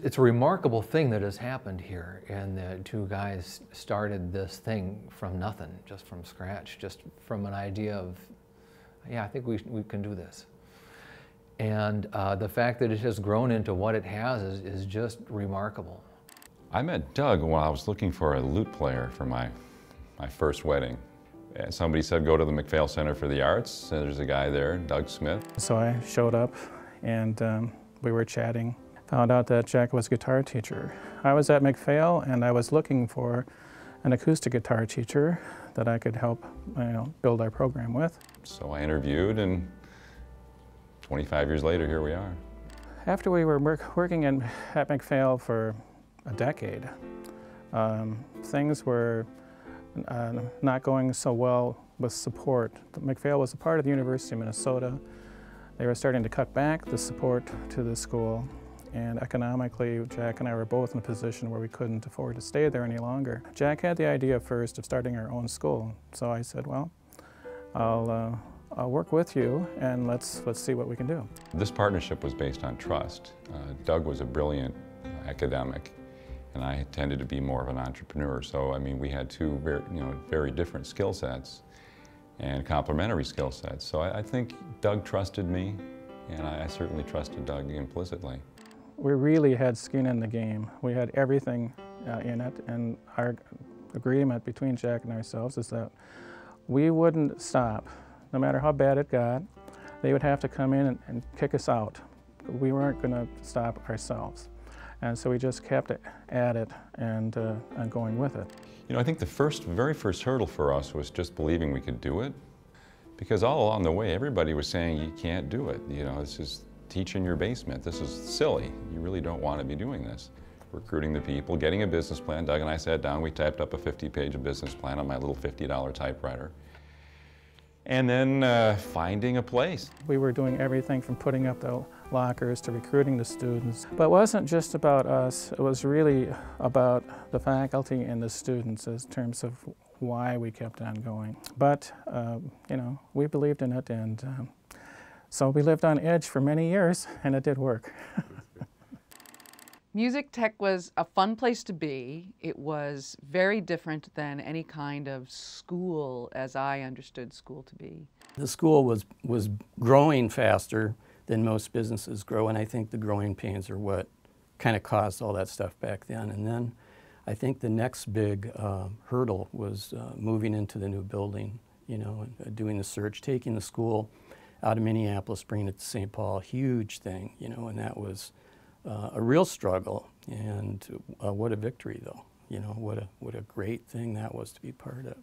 it's a remarkable thing that has happened here, and the two guys started this thing from nothing, just from scratch, just from an idea of, yeah, I think we can do this. And the fact that it has grown into what it has is just remarkable. I met Doug when I was looking for a lute player for my first wedding. And somebody said, go to the McPhail Center for the Arts, and there's a guy there, Doug Smith. So I showed up, and we were chatting. Found out that Jack was a guitar teacher. I was at McPhail, and I was looking for an acoustic guitar teacher that I could help, build our program with. So I interviewed, and 25 years later, here we are. After we were working at McPhail for a decade, things were not going so well with support. McPhail was a part of the University of Minnesota. They were starting to cut back the support to the school, and economically, Jack and I were both in a position where we couldn't afford to stay there any longer. Jack had the idea first of starting our own school, so I said, well, I'll work with you, and let's see what we can do. This partnership was based on trust. Doug was a brilliant academic, and I tended to be more of an entrepreneur. So, I mean, we had two very different skill sets and complementary skill sets. So I think Doug trusted me, and I certainly trusted Doug implicitly. We really had skin in the game. We had everything in it, and our agreement between Jack and ourselves is that we wouldn't stop. No matter how bad it got, they would have to come in and kick us out. We weren't going to stop ourselves. And so we just kept at it and going with it. I think the very first hurdle for us was just believing we could do it. Because all along the way, everybody was saying, you can't do it. This is teach in your basement. This is silly. You really don't want to be doing this. Recruiting the people, getting a business plan. Doug and I sat down, we typed up a 50-page business plan on my little $50 typewriter. And then finding a place. We were doing everything from putting up the lockers to recruiting the students. But it wasn't just about us, it was really about the faculty and the students in terms of why we kept on going. But, we believed in it, and so we lived on edge for many years, and it did work. Music Tech was a fun place to be. It was very different than any kind of school as I understood school to be. The school was growing faster than most businesses grow, and I think the growing pains are what kind of caused all that stuff back then. And then I think the next big hurdle was moving into the new building, and doing the search, taking the school out of Minneapolis, bringing it to St. Paul, huge thing, and that was a real struggle, and what a victory though. What a great thing that was to be part of.